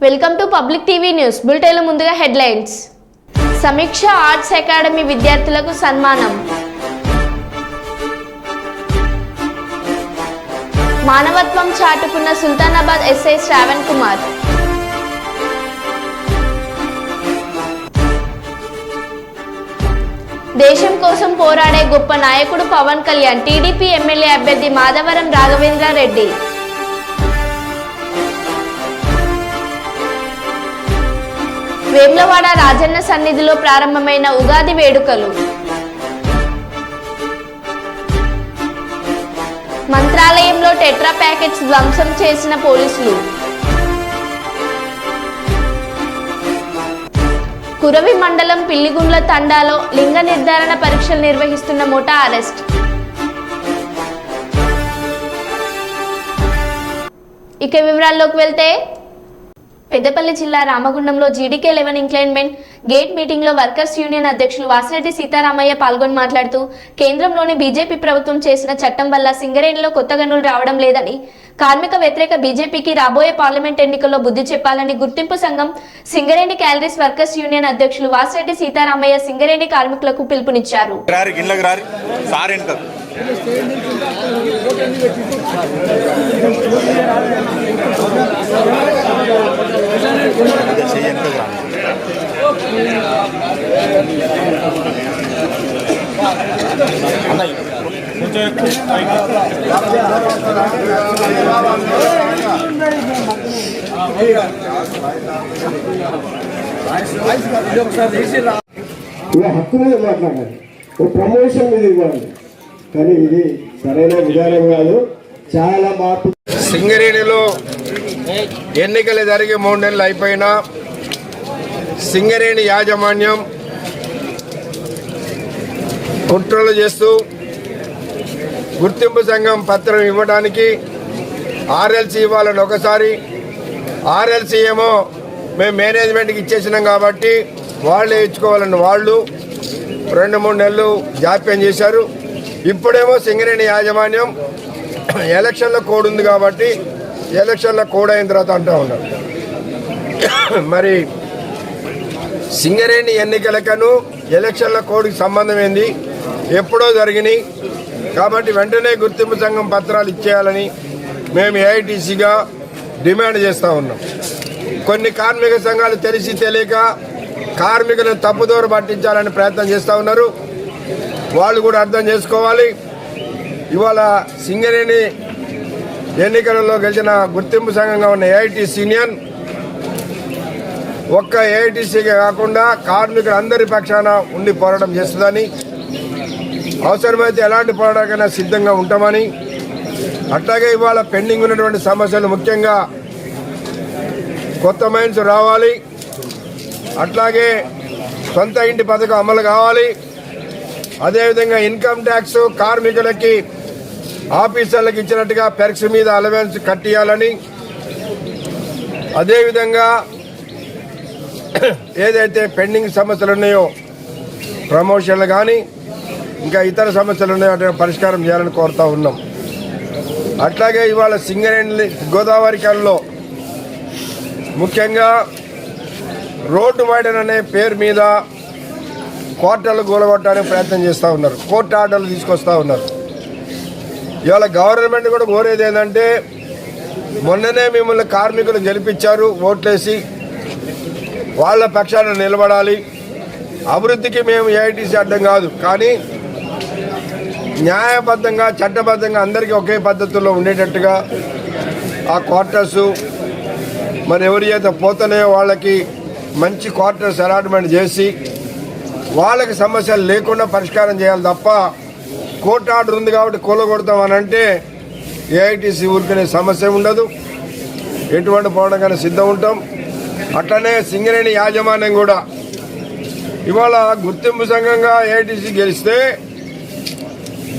Welcome to public TV news బులెటిన్ల ముందుగా headlines. Sameeksha arts academy విద్యార్థులకు సన్మానం. మానవత్వం చాటుకున్న సుల్తానాబాద్ ఎస్ఐ శ్రావణ్ కుమార్. దేశం కోసం పోరాడే గొప్ప నాయకుడు పవన్ కళ్యాణ్. టీడీపీ ఎమ్మెల్యే అభ్యర్థి మాధవరం రాఘవేంద్ర రెడ్డి. వేములవాడ రాజన్న సన్నిధిలో ప్రారంభమైన ఉగాది వేడుకలు. మంత్రాలయంలో టెట్రా ప్యాకెట్స్ ధ్వంసం చేసిన పోలీసులు. కురవి మండలం పిల్లిగుండ్ల తండాలో లింగ నిర్ధారణ పరీక్షలు నిర్వహిస్తున్న ముఠా అరెస్ట్. ఇక వివరాల్లోకి వెళ్తే, పెద్దపల్లి జిల్లా రామగుండంలో జీడీకే 11 ఇంక్లైన్మెంట్ గేట్ మీటింగ్ లో వర్కర్స్ యూనియన్ అధ్యక్షులు వాసిరెడ్డి సీతారామయ్య పాల్గొని మాట్లాడుతూ, కేంద్రంలోని బీజేపీ ప్రభుత్వం చేసిన చట్టం వల్ల సింగరేణిలో కొత్త గనులు రావడం లేదని, కార్మిక వ్యతిరేక బీజేపీకి రాబోయే పార్లమెంట్ ఎన్నికల్లో బుద్ధి చెప్పాలని గుర్తింపు సంఘం సింగరేణి క్యాలరీస్ వర్కర్స్ యూనియన్ అధ్యక్షులు వాసిరెడ్డి సీతారామయ్య సింగరేణి కార్మికులకు పిలుపునిచ్చారు. హక్కు మీద మాట్లాడాలి, ఒక ప్రమోషన్ మీద ఇవ్వాలి, కానీ ఇది సరైన విధానం కాదు. చాలా మార్పు. సింగరేణిలో ఎన్నికలు జరిగి 3 నెలలు అయిపోయినా సింగరేణి యాజమాన్యం కుట్రలు చేస్తూ గుర్తింపు సంఘం పత్రం ఇవ్వడానికి ఆర్ఎల్సీ ఇవ్వాలని ఒకసారి, ఆర్ఎల్సీ ఏమో మేము మేనేజ్మెంట్కి ఇచ్చేసినాం కాబట్టి వాళ్ళే ఇచ్చుకోవాలని వాళ్ళు 2-3 నెలలు జాప్యం చేశారు. ఇప్పుడేమో సింగరేణి యాజమాన్యం ఎలక్షన్ల కోడ్ ఉంది కాబట్టి ఎలక్షన్ల కోడ్ అయిన తర్వాత అంటూ ఉన్నారు. మరి సింగరేణి ఎన్నికలకను ఎలక్షన్ల కోడ్కి సంబంధం ఏంది? ఎప్పుడో జరిగినాయి కాబట్టి వెంటనే గుర్తింపు సంఘం పత్రాలు ఇచ్చేయాలని మేము ఏఐటీసీగా డిమాండ్ చేస్తూ ఉన్నాం. కొన్ని కార్మిక సంఘాలు తెలిసి తెలియక కార్మికులను తప్పుదోవ పట్టించాలని ప్రయత్నం చేస్తూ ఉన్నారు. వాళ్ళు కూడా అర్థం చేసుకోవాలి. ఇవాళ సింగరేణి ఎన్నికలలో గెలిచిన గుర్తింపు సంఘంగా ఉన్న ఏఐటీసీ యూనియన్ ఒక్క ఏఐటీసీగా కాకుండా కార్మికులందరి పక్షాన ఉండి పోరాటం చేస్తుందని, అవసరమైతే ఎలాంటి పోరాటానికైనా సిద్ధంగా ఉంటామని, అట్లాగే ఇవాళ పెండింగ్ ఉన్నటువంటి సమస్యలు ముఖ్యంగా కొత్త మైన్స్ రావాలి, అట్లాగే సొంత ఇంటి పథకం అమలు కావాలి, అదేవిధంగా ఇన్కమ్ ట్యాక్స్ కార్మికులకి ఆఫీసర్లకు ఇచ్చినట్టుగా పెర్క్స్ మీద అలవెన్స్ కట్టియాలని, అదేవిధంగా ఏదైతే పెండింగ్ సమస్యలు ఉన్నాయో ప్రమోషన్లు కానీ ఇంకా ఇతర సమస్యలు ఉన్నాయో వాటిని పరిష్కారం చేయాలని కోరుతూ ఉన్నాం. అట్లాగే ఇవాళ సింగరేణి గోదావరి కల్లో ముఖ్యంగా రోడ్డు వైడన్ అనే పేరు మీద కోర్టులు కూలగొట్టడానికి ప్రయత్నం చేస్తూ ఉన్నారు. కోర్టు ఆర్డర్లు తీసుకొస్తూ ఉన్నారు. ఇవాళ గవర్నమెంట్ కూడా కోరేది ఏంటంటే, మొన్ననే మిమ్మల్ని కార్మికులు గెలిపించారు ఓట్లేసి, వాళ్ళ పక్షాన నిలబడాలి. అభివృద్ధికి మేము ఏఐటీసీ అడ్డం కాదు, కానీ న్యాయబద్ధంగా చట్టబద్ధంగా అందరికీ ఒకే పద్ధతుల్లో ఉండేటట్టుగా ఆ క్వార్టర్సు మరి ఎవరి చేత పోతున్నాయో వాళ్ళకి మంచి క్వార్టర్స్ అలాట్మెంట్ చేసి వాళ్ళకి సమస్యలు లేకుండా పరిష్కారం చేయాలి తప్ప, కోర్టు ఆర్డర్ ఉంది కాబట్టి కూలగొడతామని అంటే ఏఐటీసీ ఊరికనే సమస్య ఉండదు. ఎటువంటి పోవడానికైనా సిద్ధం ఉంటాం. అట్లనే సింగరేణి యాజమాన్యం కూడా ఇవాళ గుర్తింపు సంఘంగా ఏఐటీసీ గెలిస్తే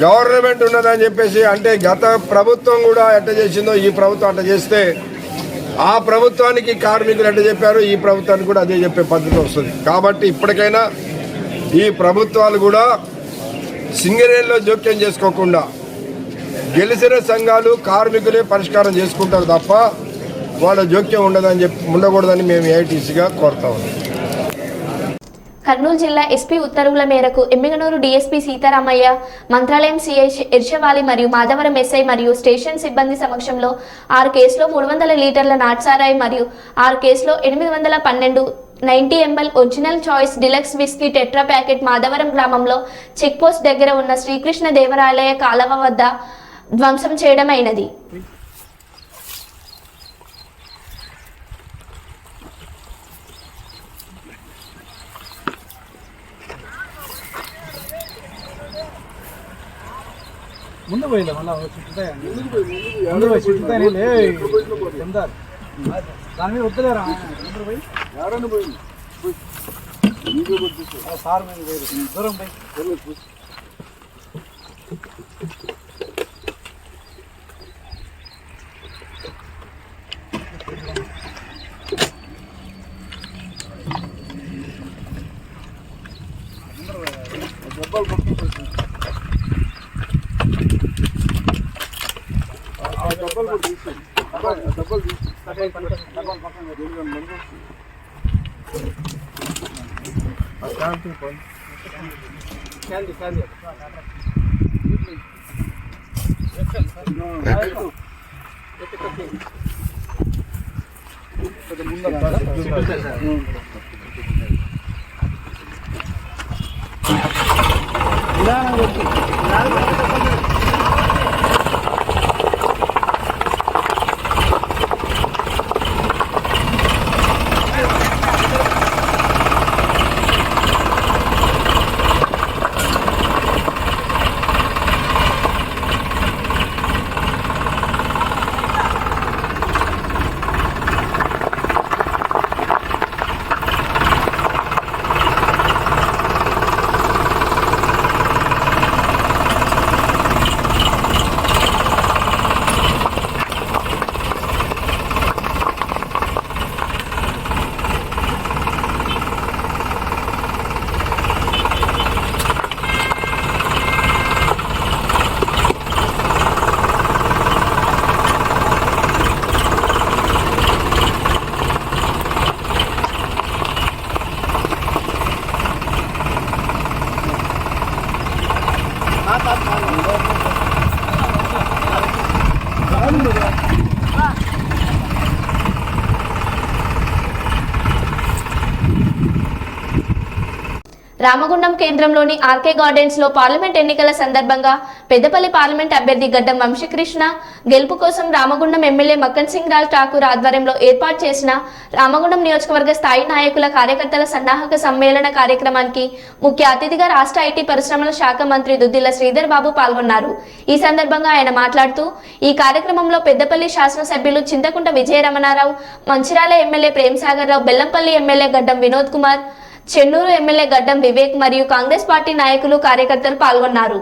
గవర్నమెంట్ ఉన్నదని చెప్పేసి, అంటే గత ప్రభుత్వం కూడా ఎట్ట చేసిందో ఈ ప్రభుత్వం అట్ట చేస్తే, ఆ ప్రభుత్వానికి కార్మికులు ఎట్ట చెప్పారో ఈ ప్రభుత్వానికి కూడా అదే చెప్పే పద్ధతి వస్తుంది. కాబట్టి ఇప్పటికైనా ఈ ప్రభుత్వాలు కూడా సింగరేణిలో జోక్యం చేసుకోకుండా గెలిచిన సంఘాలు కార్మికులే పరిష్కారం చేసుకుంటారు తప్ప వాళ్ళ జోక్యం ఉండకూడదని మేము ఏఐటీసీగా కోరుతా ఉన్నాం. కర్నూలు జిల్లా ఎస్పీ ఉత్తర్వుల మేరకు ఎమ్మిగనూరు డీఎస్పీ సీతారామయ్య, మంత్రాలయం సిఐ ఇర్షవాలి మరియు మాధవరం ఎస్ఐ మరియు స్టేషన్ సిబ్బంది సమక్షంలో 6 కేసులో 300 లీటర్ల నాట్సారాయి మరియు 6 కేసులో 812 90 ml original choice deluxe whisky tetra packet Madhavaram గ్రామంలో చెక్పోస్ట్ దగ్గర ఉన్న శ్రీకృష్ణ దేవరాలయ కాలవ వద్ద ధ్వంసం చేయడం అయినది. ముందు పోయిందా మళ్ళీ చుట్టుతాయి దాని మీద వద్దలేరా పోయి ఎవరన్నా పోయింది సార్ మీద పోయి దూరం పోయి రామగుండం కేంద్రంలోని ఆర్కే గార్డెన్స్ లో పార్లమెంట్ ఎన్నికల సందర్భంగా పెద్దపల్లి పార్లమెంట్ అభ్యర్థి గడ్డం వంశీకృష్ణ గెలుపు కోసం రామగుండం ఎమ్మెల్యే మక్కన్ సింగ్ రాజ్ ఠాకూర్ ఆధ్వర్యంలో ఏర్పాటు చేసిన రామగుండం నియోజకవర్గ స్థాయి నాయకుల కార్యకర్తల సన్నాహక సమ్మేళన కార్యక్రమానికి ముఖ్య అతిథిగా రాష్ట్ర ఐటీ పరిశ్రమల శాఖ మంత్రి దుద్దిల్ల శ్రీధర్ బాబు పాల్గొన్నారు. ఈ సందర్భంగా ఆయన మాట్లాడుతూ ఈ కార్యక్రమంలో పెద్దపల్లి శాసనసభ్యులు చింతకుంట విజయరమణారావు, మంచిర్యాల ఎమ్మెల్యే ప్రేమ్సాగర్ రావు, బెల్లంపల్లి ఎమ్మెల్యే గడ్డం వినోద్ కుమార్, చెన్నూరు ఎమ్మెల్యే గడ్డం వివేక్ మరియు కాంగ్రెస్ పార్టీ నాయకులు కార్యకర్తలు పాల్గొన్నారు.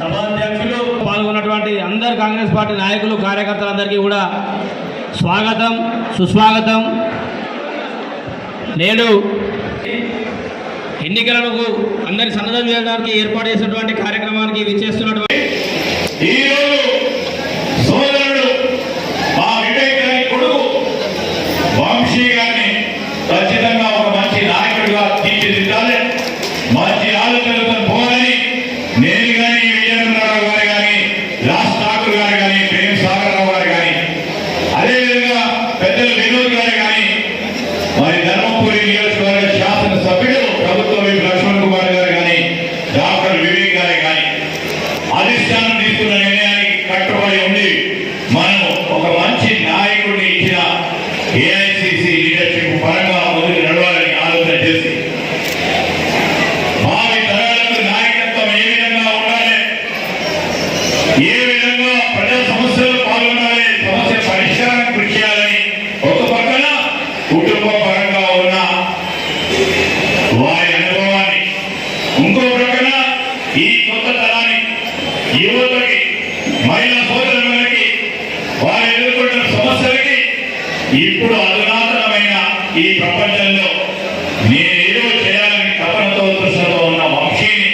సభాధ్యక్షులు పాల్గొన్నటువంటి అందరు కాంగ్రెస్ పార్టీ నాయకులు కార్యకర్తలందరికీ కూడా స్వాగతం సుస్వాగతం. నేడు ఎన్నికలకు అందరి సన్నద్ధం చేయడానికి ఏర్పాటు చేసినటువంటి కార్యక్రమానికి విచ్చేస్తున్నటువంటి ఈరోజు సోదరుడు మా వివేక్ గారి కొడుకు వంశీ గారిని ఖచ్చితంగా ఒక మంచి నాయకుడిగా తీర్చిదిద్దాలి, మంచి ఆలోచనలతో పోవాలని నేను కానీ విజయేంద్రరావు గారు కానీ రాజ్ ఠాకూర్ గారు కానీ ప్రేమ్ సాగర్ రావు గారు కానీ అదేవిధంగా పెద్దలు వినోద్ గారు కానీ మరి ధర్మపురి నియోజకవర్గ శాసనసభ్యుడు ప్రభుత్వ లక్ష్మణ్ కుమార్ గారు కానీ డాక్టర్ వివేక్ గారు కానీ అధిష్టానం తీసుకున్న నిర్ణయానికి కట్టుబడి ఉండి మనం ఒక మంచి నాయకుడిని ఇచ్చిన ఏఐసిసి లీడర్షిప్ పరంగా ముందుకు నడవాలని ఆలోచన చేసి భావి తరాలకు నాయకత్వం ఏ విధంగా ఉండాలి, ఏ విధంగా ప్రజా సమస్యలు పాల్గొనాలి, సమస్య పరిష్కారానికి కృషి చేయాలని ఒక పక్కన కుటుంబ పరంగా ఉన్న వారి అనుభవాన్ని, ఇంకో ప్రక్కన ఈ కొత్త తరానికి యువతకి మహిళా సోదరులకి వారు ఎదుర్కొంటున్న సమస్యలకి ఇప్పుడు అధునాతనమైన ఈ ప్రపంచంలో నేను ఏదో చేయాలని తపనతో దృష్టితో ఉన్న వంశీని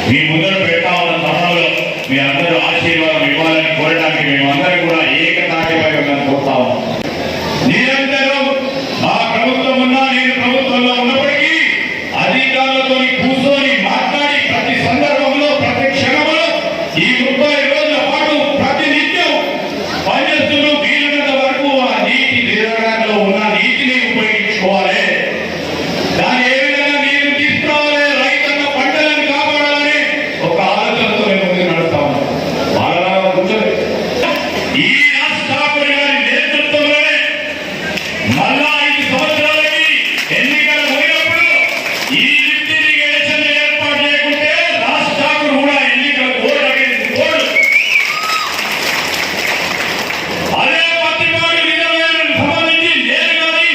మీ ముందర పెడతా ఉన్న తరుణంలో మీ అందరూ ఆశీర్వాదం ఇవ్వాలని కోరడానికి మేమందరం కూడా ఏకతాటిపై కోరుతా ఉన్నాం. నిరంతరం మా ప్రభుత్వం ఉన్నా నేను ప్రభుత్వంలో ఉన్నప్పటికీ అధికారులతో కూర్చొని మాట్లాడి ప్రతి సందర్భంలో ప్రతి క్షణంలో ఈ 30 రోజుల పాటు ప్రతి నిత్యం పనిచేస్తూ వీలున్నంత వరకు ఆ నీటి నిర్వహణలో ఉన్న నీటిని ఉపయోగించుకోవాలి. దాని ఏ విధంగా నీరు తీసుకురావాలి, రైతన్న పంటలను కాపాడాలని ఒక ఆలోచనతో మేము ముందుకు నడుస్తా ఉన్నాం. బాగా కూర్చొని ఈ రాజ్ ఠాకూర్ గారి నేతృత్వంలోనే మళ్ళా 5 సంవత్సరాలకి ఎన్నికలు పోయినప్పుడు ఈ లిఫ్ట్ ఇరిగేషన్ ఏర్పాటు చేయకుంటే రాజ్ ఠాకూర్ కూడా ఎన్నికలకు ఓటు అడిగింది. అదే పత్తిపాడు రిజర్వాయర్కు సంబంధించి నేను కానీ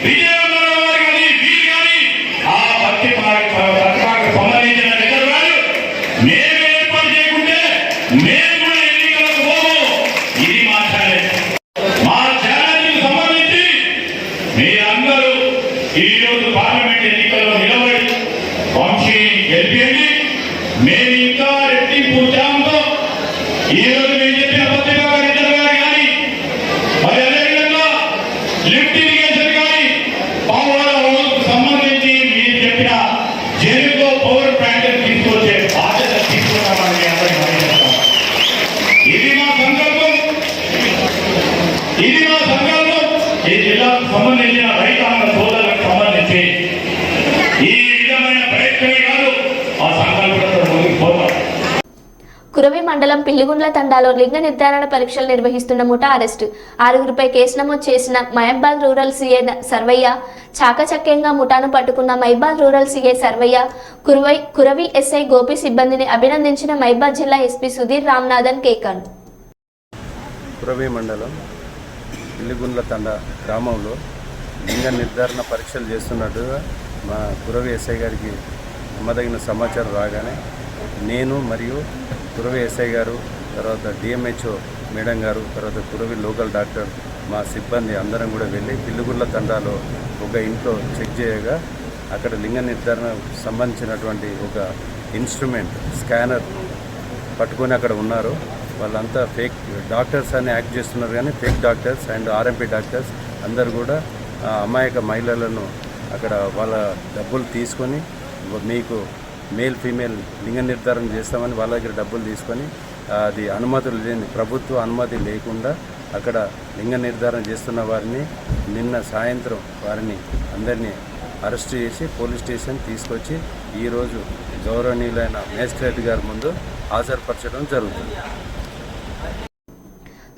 విజయేంద్రరావు గారు కానీ వీరు కానీ ఆ పత్తిపాడుకు సంబంధించిన రిజర్వాయర్ మేము ఏర్పాటు చేయకుంటే మేము కూడా ఎన్నికలకు పోము. ఇది మా ఛాలెంజ్. మా ఛాలెంజ్కు సంబంధించి మీరందరూ ఈరోజు పార్లమెంట్ ఎన్నికల్లో నిలబడి వంశీని గెలిపించి మేము ఇంకా రెట్టింపు ఉత్సాహంతో ఈరోజు మేము చెప్పిన పత్రికా రిజర్వాయర్ కానీ మరి అదేవిధంగా లిఫ్ట్ ఇరిగేషన్ కానీ పోలవరంకు సంబంధించి మీరు చెప్పిన జెనుకో పవర్ ప్లాంట్ తీసుకొచ్చే బాధ్యత తీసుకున్నామని మీ అందరికీ తెలియజేస్తాం. ఇది మా సంకల్పం, ఇది మా సంకల్పం. ఈ జిల్లాకు సంబంధించిన రైతాంగ సోదరులకు సంబంధించి ఈ విధమైన ప్రయత్నమే కాదు, ఆ సంకల్పంతో ముందుకు పోతాం. కురవి మండలం పిల్లిగుండ్ల తండాలో లింగ నిర్ధారణ పరీక్షలు నిర్వహిస్తున్న ముఠా అరెస్టు. 6గురిపై కేసు నమోదు చేసిన మహబాద్ రూరల్ సీఏ సర్వయ్య. చాకచక్యంగా ముఠాను పట్టుకున్న మహబాద్ rural CA Sarvaiah Kuravi SI Gopi సిబ్బందిని అభినందించిన మహబాద్ జిల్లా ఎస్పీ సుధీర్ రామ్నాథన్ కేకన్. కురవి మండలం పిల్లిగుండ్ల తండా గ్రామంలో లింగ నిర్ధారణ పరీక్షలు చేస్తున్నట్టుగా మా కురవి ఎస్ఐ గారికి నమ్మదగిన సమాచారం రాగానే నేను మరియు కురవి ఎస్ఐ గారు, తర్వాత డిఎంహెచ్ఓ మేడం గారు, తర్వాత కురవి లోకల్ డాక్టర్, మా సిబ్బంది అందరం కూడా వెళ్ళి పిల్లిగుండ్ల తండాలో ఒక ఇంట్లో చెక్ చేయగా అక్కడ లింగ నిర్ధారణ సంబంధించినటువంటి ఒక ఇన్స్ట్రుమెంట్ స్కానర్ పట్టుకొని అక్కడ ఉన్నారు. వాళ్ళంతా ఫేక్ డాక్టర్స్ అని యాక్ట్ చేస్తున్నారు, కానీ fake doctors and RMP doctors అందరు కూడా అమాయక మహిళలను అక్కడ వాళ్ళ డబ్బులు తీసుకొని మీకు మేల్ ఫీమేల్ లింగ నిర్ధారణ చేస్తామని వాళ్ళ దగ్గర డబ్బులు తీసుకొని అది అనుమతులు లేని ప్రభుత్వ అనుమతి లేకుండా అక్కడ లింగ నిర్ధారణ చేస్తున్న వారిని నిన్న సాయంత్రం వారిని అందరినీ అరెస్ట్ చేసి పోలీస్ స్టేషన్ తీసుకొచ్చి ఈరోజు గౌరవనీయులైన మేజిస్ట్రేట్ గారి ముందు హాజరుపరచడం జరుగుతుంది.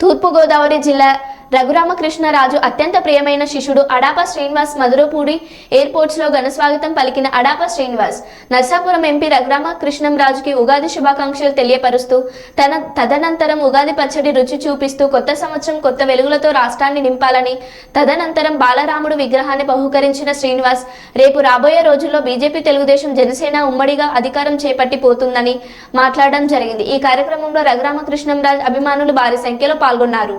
తూర్పుగోదావరి జిల్లా రఘురామకృష్ణరాజు అత్యంత ప్రియమైన శిష్యుడు అడాప శ్రీనివాస్ మధురపూడి ఎయిర్పోర్ట్స్ లో ఘనస్వాగతం పలికిన అడాప శ్రీనివాస్ నర్సాపురం ఎంపీ రఘురామకృష్ణంరాజుకి ఉగాది శుభాకాంక్షలు తెలియపరుస్తూ తదనంతరం ఉగాది పచ్చడి రుచి చూపిస్తూ కొత్త సంవత్సరం కొత్త వెలుగులతో రాష్ట్రాన్ని నింపాలని తదనంతరం బాలరాముడు విగ్రహాన్ని బహుకరించిన శ్రీనివాస్ రేపు రాబోయే రోజుల్లో బీజేపీ తెలుగుదేశం జనసేన ఉమ్మడిగా అధికారం చేపట్టి పోతుందని మాట్లాడడం జరిగింది. ఈ కార్యక్రమంలో రఘురామకృష్ణంరాజు అభిమానులు భారీ సంఖ్యలో పాల్గొన్నారు.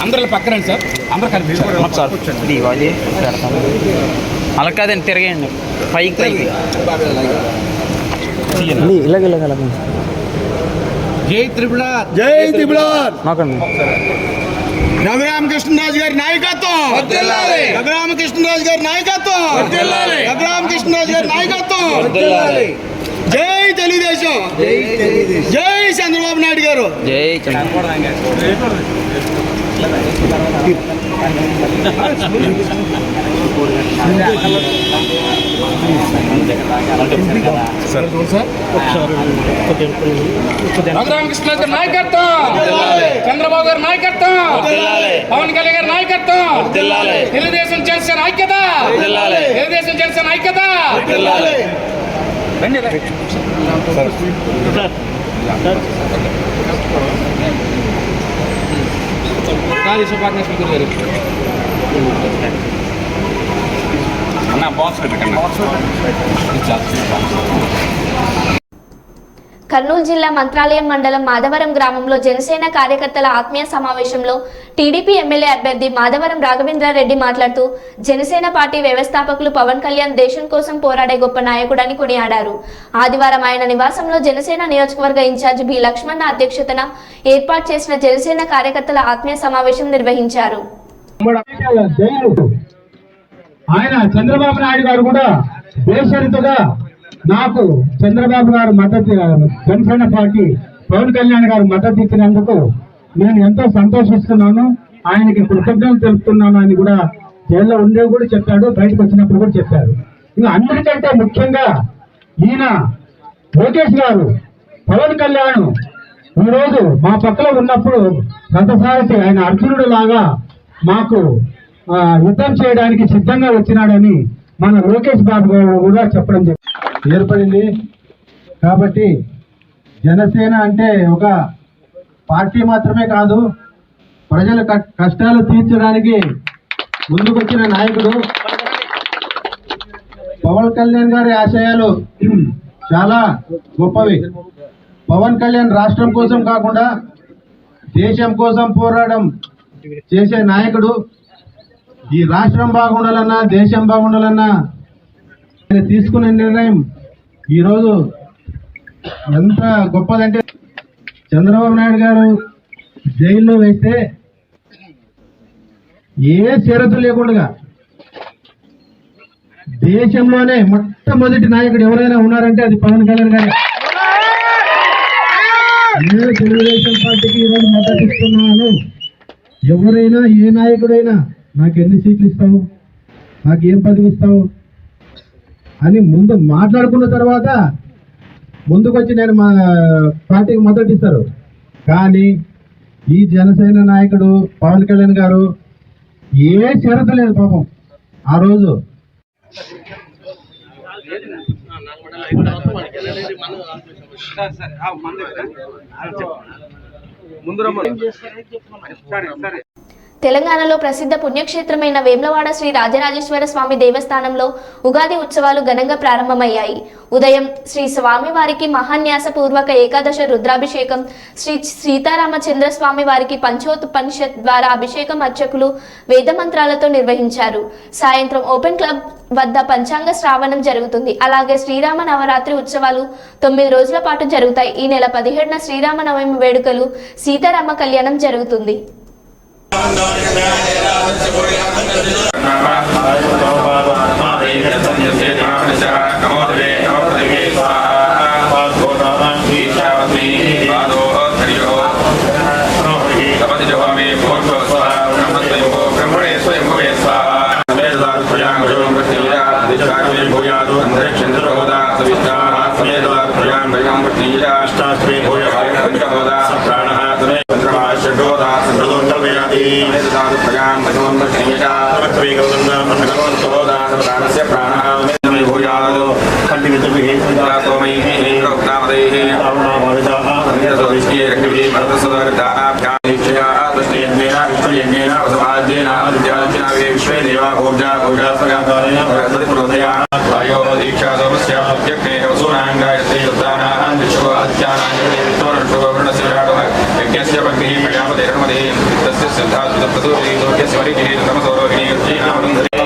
అందరూ పక్కనండి సార్, అందరూ కలిపి అలా కాదండి, తిరగండి పైకి జై త్రిపుర, జై త్రిపురార్. రఘురామకృష్ణరాజు గారి నాయకత్వం, రఘురామకృష్ణరాజు గారి నాయకత్వం, రఘురామకృష్ణరాజు గారి నాయకత్వం. జై తెలుగుదేశం, జై చంద్రబాబు నాయుడు గారు, జై చంద్రబాబు రఘురామకృష్ణరాజు గారి నాయకత్వం, చంద్రబాబు గారి నాయకత్వం, పవన్ కళ్యాణ్ గారి నాయకత్వం, తెలుగుదేశం జనసేన ఐక్యత, తెలుగుదేశం జనసేన ఐక్యత. కర్నూలు జిల్లా మంత్రాలయం మండలం మాధవరం గ్రామంలో జనసేన కార్యకర్తల ఆత్మీయ సమావేశంలో టీడీపీ ఎమ్మెల్యే అభ్యర్థి మాధవరం రాఘవేంద్రారెడ్డి మాట్లాడుతూ జనసేన పార్టీ వ్యవస్థాపకులు పవన్ కళ్యాణ్ దేశం కోసం పోరాడే గొప్ప నాయకుడని కొనియాడారు. ఆదివారం ఆయన నివాసంలో జనసేన నియోజకవర్గ ఇన్ఛార్జ్ బి లక్ష్మణ్ అధ్యక్షతన ఏర్పాటు చేసిన జనసేన కార్యకర్తల ఆత్మీయ సమావేశం నిర్వహించారు. ఆయన చంద్రబాబు నాయుడు గారు కూడా దేశరితగా నాకు చంద్రబాబు గారు మద్దతు, జనసేన పార్టీ పవన్ కళ్యాణ్ గారు మద్దతు ఇచ్చినందుకు నేను ఎంతో సంతోషిస్తున్నాను, ఆయనకి కృతజ్ఞతలు తెలుపుతున్నాను అని కూడా జైల్లో ఉండేవి కూడా చెప్పాడు, బయటకు వచ్చినప్పుడు కూడా చెప్పారు. ఇంకా అందరికంటే ముఖ్యంగా ఈయన లోకేష్ గారు పవన్ కళ్యాణ్ ఈరోజు మా పక్కన ఉన్నప్పుడు రథసారథి ఆయన అర్జునుడు లాగా మాకు యుద్ధం చేయడానికి సిద్ధంగా వచ్చినాడని మన లోకేష్ బాబు గారు కూడా చెప్పడం ఏర్పడింది. కాబట్టి జనసేన అంటే ఒక పార్టీ మాత్రమే కాదు, ప్రజల కష్టాలు తీర్చడానికి ముందుకొచ్చిన నాయకుడు. పవన్ కళ్యాణ్ గారి ఆశయాలు చాలా గొప్పవి. పవన్ కళ్యాణ్ రాష్ట్రం కోసం కాకుండా దేశం కోసం పోరాటం చేసే నాయకుడు. ఈ రాష్ట్రం బాగుండాలన్నా, దేశం బాగుండాలన్నా తీసుకునే నిర్ణయం ఈరోజు ఎంత గొప్పదంటే, చంద్రబాబు నాయుడు గారు జైల్లో వేస్తే ఏ షరతు లేకుండా దేశంలోనే మొట్టమొదటి నాయకుడు ఎవరైనా ఉన్నారంటే అది పవన్ కళ్యాణ్ గారు. నేను తెలుగుదేశం పార్టీకి ఈరోజు మద్దతు ఇస్తున్నాను. ఎవరైనా ఏ నాయకుడైనా నాకు ఎన్ని సీట్లు ఇస్తావు, నాకు ఏం పదవి ఇస్తావు అని ముందు మాట్లాడుకున్న తర్వాత ముందుకొచ్చి నేను మా పార్టీకి మద్దతు ఇస్తారు. కానీ ఈ జనసేన నాయకుడు పవన్ కళ్యాణ్ గారు ఏ షరతు లేదు పాపం. ఆ రోజు తెలంగాణలో ప్రసిద్ధ పుణ్యక్షేత్రమైన వేములవాడ శ్రీ రాజరాజేశ్వర స్వామి దేవస్థానంలో ఉగాది ఉత్సవాలు ఘనంగా ప్రారంభమయ్యాయి. ఉదయం శ్రీ స్వామివారికి మహాన్యాసపూర్వక ఏకాదశ రుద్రాభిషేకం, శ్రీ సీతారామచంద్ర స్వామి వారికి పంచోపనిషత్ ద్వారా అభిషేకం అర్చకులు వేదమంత్రాలతో నిర్వహించారు. సాయంత్రం ఓపెన్ క్లబ్ వద్ద పంచాంగ శ్రావణం జరుగుతుంది. అలాగే శ్రీరామ నవరాత్రి ఉత్సవాలు 9 రోజుల పాటు జరుగుతాయి. ఈ నెల 17న శ్రీరామ నవమి వేడుకలు, సీతారామ కళ్యాణం జరుగుతుంది. నమో सागरे भूयादो अंतरिक्षेन्द्रहोदा सविष्टाः समेत प्रजां भयां पत्नीजा अष्टाष्टमे भूयभागः पंचहोदा सप्राणः समेत चन्द्रमा षड्होदा सन्द्रदोन्दर्वयाति मेददातु प्रजां भयां पत्नीजा सर्वत्वे गौरन्दा मन्नगवन्तहोदा सप्राणस्य प्राणः मे भूयादो खण्डिविद्भिः सोमैः इन्द्रोक्तामदैः रावणाभाविताः सन्ध्यसोदिष्टे रक्तिभिः भरतसदगताः भ्यानिश्चयाः दृष्टियज्ञेन विश्वयज्ञेन वसुभाज्येन विद्याज्ञेन विश्वे देवा भोजा भोजास्वगाकारेण भगवतिप्रोदयाः वायो दीक्षा सोमस्य अभ्यग्ने वसूनाङ्गायते युद्धानाः दिशो अत्यानाञ्जलिर्वित्तोर्णशुभवर्णस्य यज्ञस्य भक्तिः प्रजापतेर्मदे तस्य सिद्धार्थप्रसूतिः लोक्यस्य वरिकिः तमसौरोहिणी यज्ञेनामन्धरे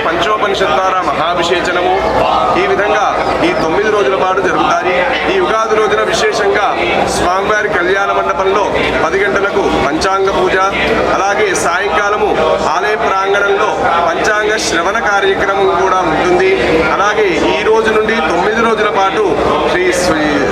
పంచోపనిషత్తార మహాభిషేచనము ఈ విధంగా ఈ 9 రోజుల నాడు జరుగుతాయి. ఈ ఉగాది రోజున విశేషంగా స్వామివారి కళ్యాణ మండపంలో 10 గంటలకు పంచాంగ పూజ, అలాగే సాయంకాలము ఆలయ ప్రాంగణంలో పంచాంగ శ్రవణ కార్యక్రమం కూడా ఉంటుంది. అలాగే ఈ రోజు నుండి 9 రోజుల పాటు శ్రీ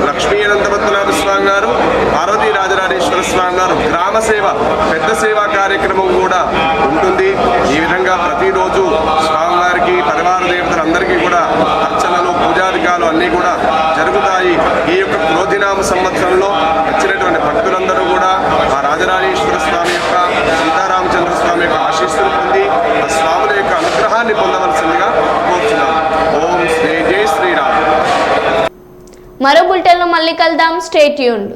లక్ష్మీ అనంతపద్మనాభ స్వామి గారు, పార్వతీ రాజరాజేశ్వర స్వామి గారు గ్రామ సేవ పెద్ద సేవా కార్యక్రమం కూడా ఉంటుంది. ఈ విధంగా ప్రతిరోజు స్వామివారికి పరివార దేవతలందరికీ కూడా అర్చనలు, పూజాధికాలు అన్నీ కూడా జరుగుతాయి. ఈ యొక్క క్రోధినామ సంవత్సరంలో వచ్చినటువంటి భక్తులందరూ కూడా ఆ రాజరాజేశ్వర స్వామి యొక్క, సీతారామచంద్ర స్వామి యొక్క ఆశీస్సులు పొంది ఆ స్వాముల యొక్క అనుగ్రహాన్ని పొందవలసిందిగా కోరుతున్నాం. ఓం శ్రీ జై శ్రీరామ్. మరో బులెటిన్లో మళ్ళీ కలుద్దాం. Stay tuned.